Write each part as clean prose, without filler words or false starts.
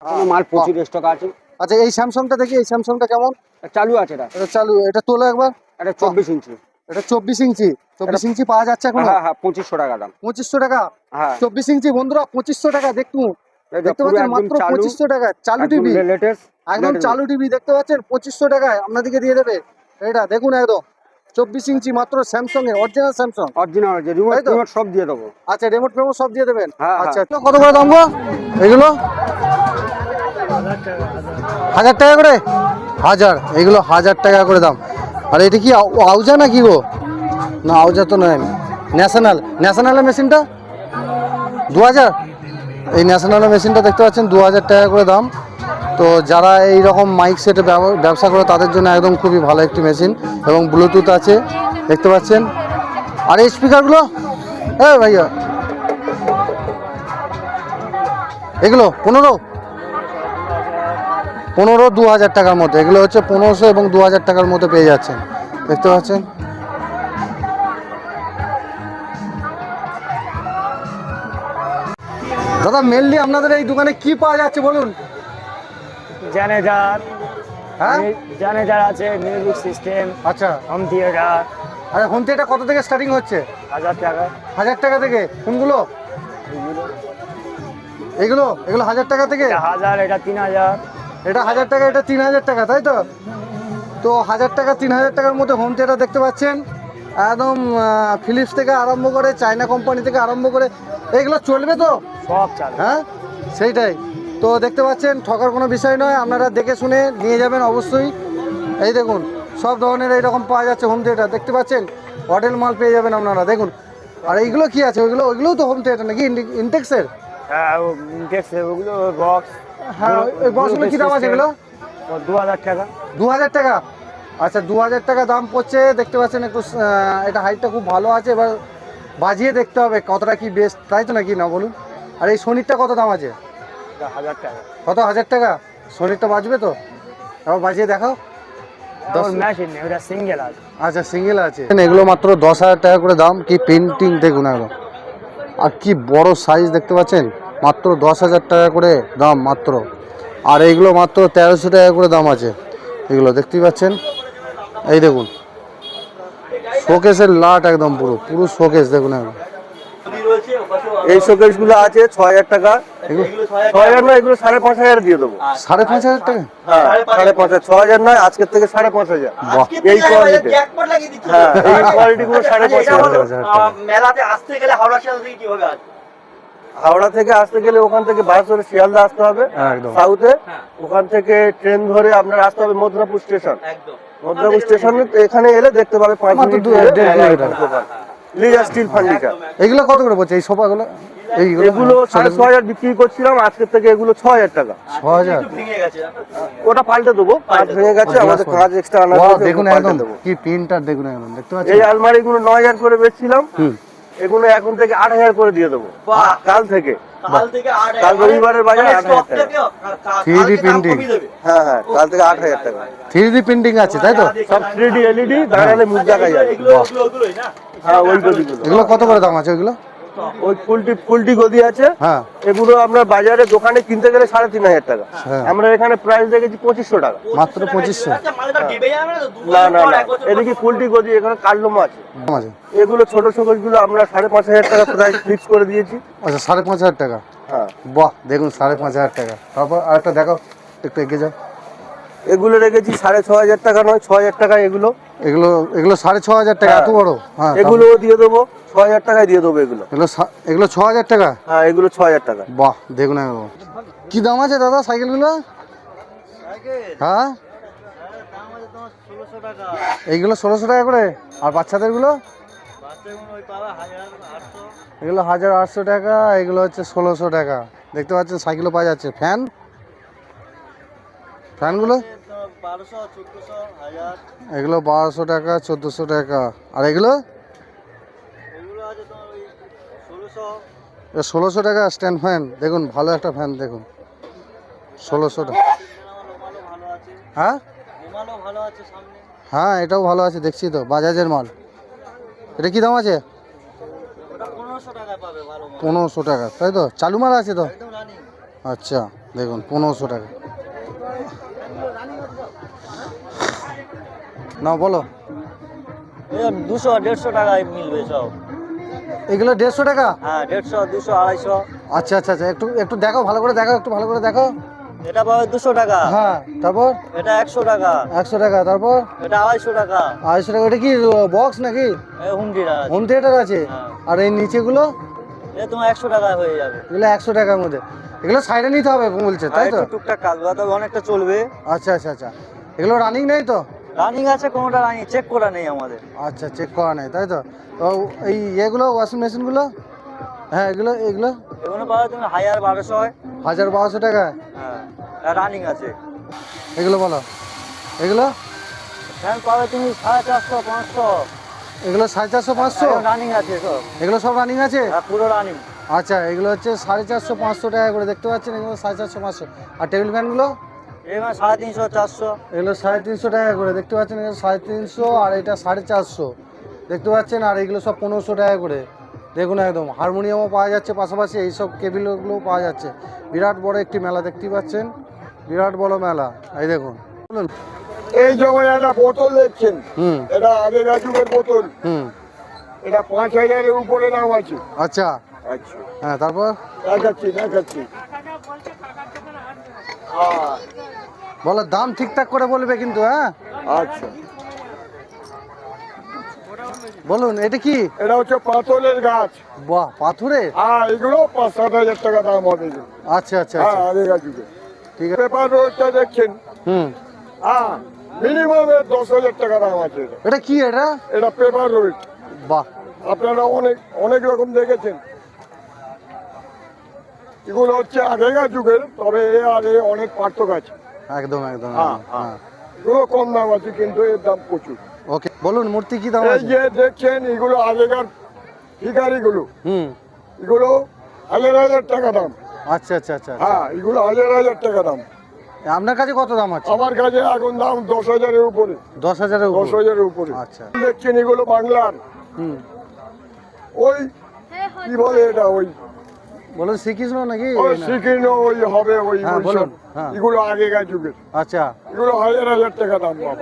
মাল প্রচুর স্টক আছে। আচ্ছা, এই স্যামসাংটা দেখি, এই স্যামসাংটা কেমন? চালু আছে এটা চালু, এটা তোলো একবার। এটা 24 ইঞ্চি। এটা 24 ইঞ্চি। 24 ইঞ্চি পাওয়া যাচ্ছে এখন? হ্যাঁ 2500 টাকা দাম। 2500 টাকা? হ্যাঁ 24 ইঞ্চি বন্ধুরা 2500 টাকা। দেখতে পাচ্ছেন মাত্র 2500 টাকা চালু টিভি, একদম চালু টিভি দেখতে পাচ্ছেন 2500 টাকায় আপনাদেরকে দিয়ে দেবে। এটা দেখুন একদম 24 ইঞ্চি মাত্র, স্যামসাং এর অরিজিনাল স্যামসাং। অরিজিনাল রিমোট সব দিয়ে দেবো। আচ্ছা, রিমোট ফেমোট সব দিয়ে দেবেন। হ্যাঁ, আচ্ছা, কত করে দাম গো এগুলো? 1000 টাকা করে? 1000, এগুলো 1000 টাকা করে দাম। আর এটা কি আউজা নাকি গো? না আউজা তো নয়, ন্যাশনালের মেশিনটা 2000। এই ন্যাশনালের মেশিনটা দেখতে পাচ্ছেন 2000 টাকা করে দাম। তো যারা এই রকম মাইক সেটে ব্যবসা করে তাদের জন্য একদম খুবই ভালো একটি মেশিন, এবং ব্লুটুথ আছে দেখতে পাচ্ছেন। আর এই স্পিকারগুলো ভাইয়া এগুলো 15 2000 টাকার মধ্যে। এগুলো হচ্ছে 1500 এবং 2000 টাকার মধ্যে পেয়ে যাচ্ছেন দেখতে পাচ্ছেন। দাদা মেনলি আপনাদের এই দোকানে কি পাওয়া যাচ্ছে বলুন? জেনারেটর, হ্যাঁ জেনারেটর আছে, মিউজিক সিস্টেম, আচ্ছা। Home theatre. আরে হোম থিয়েটার কত থেকে স্টার্টিং হচ্ছে? 1000 টাকা। 1000 টাকা থেকে? কোনগুলো? এগুলো 1000 টাকা থেকে? এটা 1000, এটা 3000। এটা 1000 টাকা, এটা 3000 টাকা, তাই তো? তো 1000 টাকা 3000 টাকার মধ্যে হোম থিয়েটার দেখতে পাচ্ছেন একদম। ফিলিপস থেকে আরম্ভ করে, চায়না কোম্পানি থেকে আরম্ভ করে, এগুলো চলবে তো সব চালু। হ্যাঁ সেইটাই তো দেখতে পাচ্ছেন। ঠকার কোনো বিষয় নয়, আপনারা দেখে শুনে নিয়ে যাবেন অবশ্যই। এই দেখুন সব ধরনের এইরকম পাওয়া যাচ্ছে হোম থিয়েটার দেখতে পাচ্ছেন। হোটেল মাল পেয়ে যাবেন আপনারা দেখুন। আর এইগুলো কি আছে? ওইগুলোও তো হোম থিয়েটার নাকি? ইনটেক্সের? হ্যাঁ ওগুলো বক্স। হ্যাঁ ওই বক্সগুলো কী দাম আছে এগুলো? 2000 টাকা। 2000 টাকা? আচ্ছা 2000 টাকা দাম পড়ছে দেখতে পাচ্ছেন। একটু এটা হাইটটা খুব ভালো আছে, এবার বাজিয়ে দেখতে হবে কতটা কি বেস্ট, তাই তো নাকি না বলুন? আর এই সোনিরটা কত দাম আছে? 1000 টাকা। কত? 1000 টাকা? সোনিরটা বাজবে তো? এবার বাজিয়ে দেখাও। মেশিন নেই, ওটা সিঙ্গেল আছে। আচ্ছা সিঙ্গেল আছে। এগুলো মাত্র 10,000 টাকা করে দাম। কি পেন্টিং দেখুন একদম, আর কি বড় সাইজ দেখতে পাচ্ছেন। মাত্র 10,000 টাকা করে দাম মাত্র। আর এইগুলো মাত্র 1300 টাকা করে দাম আছে। এগুলো দেখতেই পাচ্ছেন। এই দেখুন শোকেসের লাট একদম, পুরো শোকেস দেখুন একদম। এই শোকেসগুলো আছে 6000 টাকা। 6000 নয়, এগুলো 5500 দিয়ে দেবো। 5500 টাকা? হ্যাঁ 5500, 6000 নয়, আজকের থেকে 5500। এই কোয়ালিটি, হ্যাঁ এই কোয়ালিটিগুলো 5500। মেলাতে আসতে গেলে হাওড়া থেকে আসতে গেলে ওখান থেকে বাস ধরে শিয়ালদা আসতে হবে সাউথে। ওখান থেকে ট্রেন ধরে আপনার আসতে হবে মধুরাপুর স্টেশন। মধুরাপুর স্টেশনে এখানে এলে দেখতে পাবে 5 মিনিট লিজা স্টিল ফার্নিচার। এগুলো কত করে পড়ছে এই সোফাগুলো? এগুলো 6500 বিক্রি করছিলাম, আজকের থেকে এগুলো 6000 টাকা। 6000? ওটা পাল্টে দেবো, কাঁচ ভেঙে গেছে, আমাদের কাঁচ এক্সট্রা আনা হয়েছে। দেখুন একদম কি প্রিন্টার দেখুন একদম দেখতে পাচ্ছেন। এই আলমারিগুলো 9000 করে বেচছিলাম, এগুলো এখন থেকে 8000 করে দিয়ে দেবো। কাল থেকে, কাল রবিবারের বাজার 8000 টাকা। 3D printing? হ্যাঁ হ্যাঁ, কাল থেকে 8000 টাকা। 3D প্রিন্টিং আছে তাই তো? সব 3D LED, দাঁড়ালে মুখ দেখা যায়। হ্যাঁ ওই গদিগুলো। এগুলো কত করে দাম আছে ওইগুলো? ওই ফুলটি গদি আছে, হ্যাঁ এগুলো আমরা বাজারে দোকানে কিনতে গেলে 3500 টাকা। আমরা এখানে প্রাইস দেখেছি 2500 টাকা মাত্র। 2500? না না না, এদিকে ফুলটি গদি, এখানে কালদম আছে। এগুলো ছোট গুলো আমরা 5500 টাকা প্রাইস ফিক্স করে দিয়েছি। আচ্ছা 5500 টাকা? হ্যাঁ বাহ দেখুন 5500 টাকা। তারপর আরেকটা দেখাও, একটু এগিয়ে যাও। এগুলো রেখেছি 6500 টাকা, নয় 6000 টাকা। এগুলো 6500 টাকা? এত বড়? হ্যাঁ এগুলো দিয়ে দেবো 6000 টাকায় দিয়ে দেবো। এগুলো 6000 টাকা? হ্যাঁ এগুলো 6000 টাকা। বাহ দেখুন কি দাম আছে দাদা সাইকেলগুলো? হ্যাঁ এইগুলো 1600 টাকা করে। আর বাচ্চাদেরগুলো? এগুলো 1800 টাকা, এগুলো হচ্ছে 1600 টাকা। দেখতে পাচ্ছেন সাইকেলও পাওয়া যাচ্ছে। ফ্যানগুলো? এগুলো 1200 টাকা, 1400 টাকা। আর এগুলো 1600 টাকা স্ট্যান্ড ফ্যান। দেখুন ভালো একটা ফ্যান দেখুন, 1600 টাকা। হ্যাঁ হ্যাঁ এটাও ভালো আছে, দেখছি তো বাজাজের মাল। এটা কি দাম আছে? 1500 টাকা, তাই তো? চালু মাল আছে তো? আচ্ছা। দেখুন 1500 টাকা। না বলো, 200-150 টাকায় মিলবে সব। এগুলো 150 টাকা? হ্যাঁ, 150, 200, 250। আচ্ছা আচ্ছা আচ্ছা, একটু একটু দেখো, ভালো করে দেখো, একটু ভালো করে দেখো। এটা পাবে 200 টাকা। হ্যাঁ, তারপর এটা 100 টাকা। 100 টাকা, তারপর এটা 250 টাকা। 250 টাকা। এটা কি বক্স নাকি? হোম থিয়েটার আছে। হোম থিয়েটার আছে? হ্যাঁ। আর এই নিচেগুলো? এটা তোমার 100 টাকায় হয়ে যাবে। এগুলো 100 টাকার মধ্যে। এগুলো সাইডে নিতে হবে বলছে, তাই তো? একটু টুকটাক কাজ তবে অনেকটা চলবে। আচ্ছা আচ্ছা আচ্ছা, এগুলো রানিং নেই তো? রানিং আছে, কোনোটা রানিং চেক করা নেই আমাদের। আচ্ছা, চেক করা নেই, তাই তো? তো এই এগুলো ওয়াশিং মেশিনগুলো? হ্যাঁ, এগুলো এগুলো এগুলো পাবে তুমি 1200। 1200 টাকা? হ্যাঁ, রানিং আছে। এগুলো বলো, এগুলো ফ্যান পাবে তুমি 450, 500। এগুলো 450, 500? রানিং আছে সব। এগুলো সব রানিং আছে? হ্যাঁ, পুরো রানিং। আচ্ছা, এগুলো হচ্ছে 450, 500 টাকা করে, দেখতে পাচ্ছেন? এগুলো 450, 500। আর টেবিল ফ্যানগুলো? এবার 350, 400। এগুলো 350 টাকা করে, দেখতে পাচ্ছেন? এগুলো 350, আর এটা 450, দেখতে পাচ্ছেন? আর এগুলো সব 1500 টাকা করে। দেখুন একদম হারমোনিয়ামও পাওয়া যাচ্ছে, পাশাপাশি এইসব কেবিলগুলোও পাওয়া যাচ্ছে। বিরাট বড় একটি মেলা, দেখতেই পাচ্ছেন? বিরাট বড় মেলা। এই দেখুন, বলুন। এই যেমন একটা বোতল দেখছেন, হুম এটা আগেকার যুগের বোতল, হুম, এটা 5000-এর উপরে দাম আছে। আচ্ছা আচ্ছা, হ্যাঁ, তারপর দেখাচ্ছি। হ্যাঁ, বলো, দাম ঠিকঠাক করে বলবে কিন্তু, হ্যাঁ? আচ্ছা, বলুন, এটা কি? এটা হচ্ছে পাথরের গাছ। বাহ, পাথরে? হ্যাঁ, এগুলো 5-7 হাজার টাকা দাম হবে এগুলো। আচ্ছা আচ্ছা হ্যাঁ, আচ্ছা, আগেকার যুগে। ঠিক আছে। পেপার রোডটা দেখছেন, হুম, হ্যাঁ, মিনিমাম 10,000 টাকা দাম আছে এটা। এটা কি এটা? এটা পেপার রোড, বাহ, আপনারা অনেক অনেক রকম দেখেছেন। এগুলো হচ্ছে আগেকার যুগের, তবে এ আর এ অনেক পার্থক্য আছে। একদম একদম হ্যাঁ, একদম, হ্যাঁ। হ্যাঁ। এগুলো কম দাম আছে, কিন্তু এর দাম প্রচুর। ওকে, বলুন, মূর্তি কি দাম এই আছে? যে দেখছেন, এগুলো আগেকার ভিখারিগুলো, হুম, এগুলো 1000 টাকা দাম। আচ্ছা আচ্ছা আচ্ছা আচ্ছা। হ্যাঁ, এগুলো 1000 টাকা দাম। আপনার কাছে কত দাম আছে? আমার কাছে এখন দাম 10,000-এর উপরে। 10,000-এর উপর? 10,000-এর উপরে। আচ্ছা, দেখছেন, এগুলো বাংলার হুম, ওই কি বলে এটা, ওই বলুন, শ্রীকৃষ্ণ নাকি? ওই না। শ্রীকৃষ্ণ ওই হবে ওই হ্যাঁ, ওই বলুন, সব। হ্যাঁ। এগুলো আগেকার যুগের, আচ্ছা, এগুলো 1000 টাকা দাম পাবে।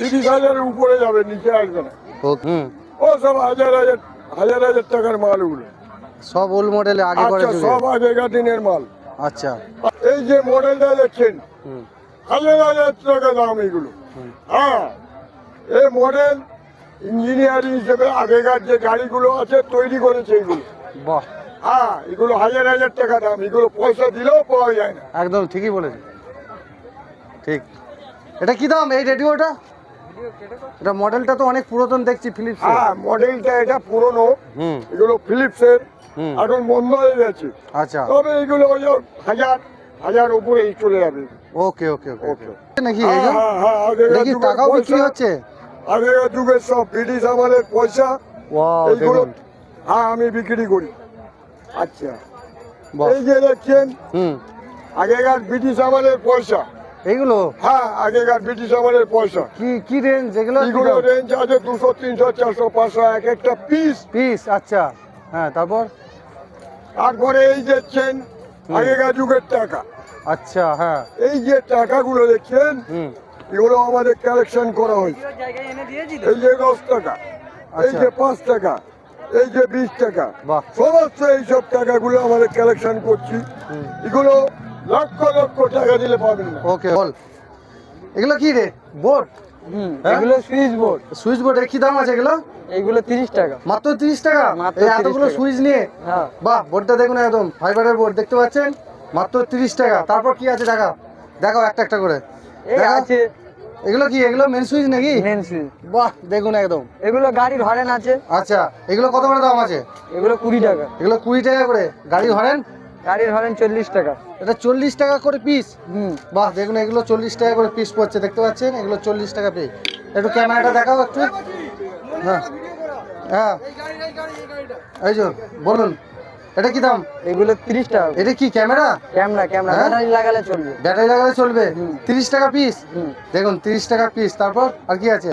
30,000-এর উপরে যাবে, নিচে আসবে না। হুম, ও সব হাজার টাকার মাল ওগুলো। সব ওল্ড মডেলে, আগে করে আচ্ছা, যুগে। সব আগেকার দিনের মাল। আচ্ছা, এই যে মডেলটা দেখছেন, হুম, 1000 টাকা দাম এগুলো। হ্যাঁ, এই মডেল ইঞ্জিনিয়ারিং হিসেবে আগেকার যে গাড়িগুলো আছে তৈরি করেছে এগুলো। বাহ, হ্যাঁ, এগুলো হাজার টাকা দাম, এগুলো পয়সা দিলেও পাওয়া যায় না। একদম ঠিকই বলেছে, ঠিক। এটা কি দাম, এই রেডিওটা? এটা মডেলটা তো অনেক পুরাতন দেখছি, ফিলিপস। হ্যাঁ, মডেলটা এটা পুরনো, হুম এগুলো ফিলিপসের, হুম, এখন বন্ধ হয়ে গেছে। আচ্ছা, তবে এগুলো ওই হাজার উপরেই চলে যাবে। ওকে ওকে ওকে ওকে। নাকি হ্যাঁ, এইটা? হ্যাঁ, হ্যাঁ, আগেকার এটা কি যুগের টাকাও বিক্রি পয়সা, হচ্ছে? আগেকার যুগের সব ব্রিটিশ আমলের পয়সা ওয়াও, এইগুলো। দেখুন, হ্যাঁ, আমি বিক্রি করি। আচ্ছা, বাহ, এই যে দেখছেন, হুম, আগেকার ব্রিটিশ আমলের পয়সা। এইগুলো হ্যাঁ, আগেকার ব্রিটিশ আমলের পয়সা। কি কি রেঞ্জ এগুলো? এগুলো রেঞ্জ আছে 200, 300, 400, 500 এক একটা পিস। পিস? আচ্ছা, হ্যাঁ, তারপর? তারপরে এই দেখছেন আগেকার যুগের টাকা। আচ্ছা, হ্যাঁ, এই যে টাকাগুলো দেখছেন, হুম, এগুলো আমাদের কালেকশন করা হয়েছে। এই যে 10 টাকা, এই আচ্ছা। যে 5 টাকা, এই যে 20 টাকা, বাহ, সমস্ত এইসব টাকাগুলো আমাদের কালেকশন করছি। হুম, এগুলো লক্ষ লক্ষ টাকা দিলে পাবেন না। ওকে, বল, এগুলো কি রে? বোর্ড? এগুলো সুইচ বোর্ড। সুইচ বোর্ডের কি দাম আছে এগুলো? এগুলো 30 টাকা। মাত্র 30 টাকা? মাত্র এই 30 এতগুলো টাকা। সুইচ নিয়ে? হ্যাঁ। বাহ, বোর্ডটা দেখুন, একদম ফাইবারের বোর্ড, দেখতে পাচ্ছেন? মাত্র 30 টাকা। তারপর কি আছে দেখা, দেখাও একটা একটা করে। এই দেখাও। আছে এগুলো কি, এগুলো মেন সুইচ নাকি? Main switch. বাহ, দেখুন একদম। এগুলো গাড়ির হরেন আছে। আচ্ছা, এগুলো কত করে দাম আছে? এগুলো 20 টাকা। এগুলো 20 টাকা করে। গাড়ি হরেন? গাড়ির হরেন 40 টাকা। এটা 40 টাকা করে পিস? হুম। বাহ, দেখুন, এগুলো 40 টাকা করে পিস পড়ছে, দেখতে পাচ্ছেন? এগুলো 40 টাকা পিস। একটু ক্যামেরাটা দেখাও একটু। হ্যাঁ হ্যাঁ, এই যে বলুন, এটা কি দাম? এগুলো 30 টাকা। এটা কি ক্যামেরা? ক্যামেরা হ্যাঁ? ব্যাটারি লাগালে চলবে। ব্যাটারি লাগালে চলবে? হুম। 30 টাকা পিস? হুম। দেখুন, 30 টাকা পিস। তারপর আর কি আছে,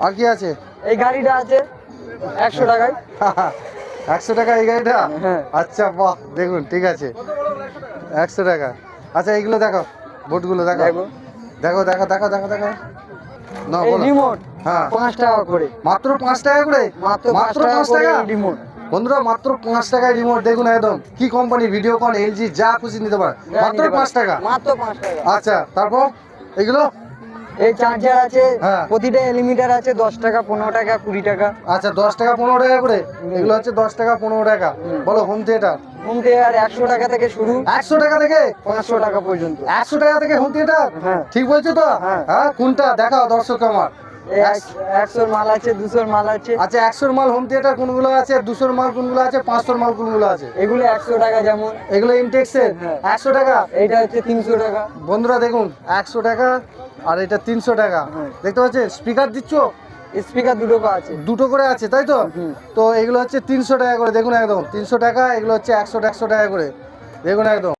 আর কি আছে? এই গাড়িটা আছে 100 টাকায়। 100 টাকা এই গাড়িটা? হ্যাঁ। আচ্ছা, বাহ, দেখুন, ঠিক আছে। 100 টাকা। আচ্ছা এইগুলো দেখো, বোটগুলো দেখো, দেখো দেখো দেখো দেখো দেখো দেখো না এই বলো। রিমোট হ্যাঁ 5 টাকা করে, মাত্র 5 টাকা করে, মাত্র 5 টাকা 5 করে টাকা রিমোট। বন্ধুরা, মাত্র 5 টাকায় রিমোট। দেখুন একদম কি কোম্পানি, ভিডিওকন, এলজি যা খুশি নিতে পারে, মাত্র 5 টাকা। মাত্র 5 টাকা। আচ্ছা তারপর এগুলো, এই চার্জার আছে, হ্যাঁ। প্রতিটা এলিমিটার আছে 10 টাকা, 15 টাকা, 20 টাকা। আচ্ছা 10 টাকা 15 টাকা করে, এগুলো হচ্ছে 10 টাকা 15 টাকা। বলো হোম থিয়েটার, হোম থিয়েটার 100 টাকা থেকে শুরু, 100 টাকা থেকে 500 টাকা পর্যন্ত। 100 টাকা থেকে হোম থিয়েটার, হ্যাঁ। ঠিক বলছো তো? হ্যাঁ। হ্যাঁ কোনটা দেখাও দর্শক আমার। এই 100 মাল আছে, 200 মাল আছে। আচ্ছা 100 মাল হোম থিয়েটার কোনগুলো আছে, 200 মাল কোনগুলো আছে, 500 মাল কোনগুলো আছে? এগুলো 100 টাকা যেমন, এগুলো ইনটেক্সের হ্যাঁ। 100 টাকা। এইটা হচ্ছে 300 টাকা। বন্ধুরা দেখুন 100 টাকা আর এটা 300 টাকা। হ্যাঁ। দেখতে পাচ্ছেন স্পিকার দিচ্ছ, স্পিকার দুটো আছে। দুটো করে আছে তাই তো? হুম। তো এগুলো হচ্ছে 300 টাকা করে, দেখুন একদম 300 টাকা। এগুলো হচ্ছে 100 টাকা করে, দেখুন একদম।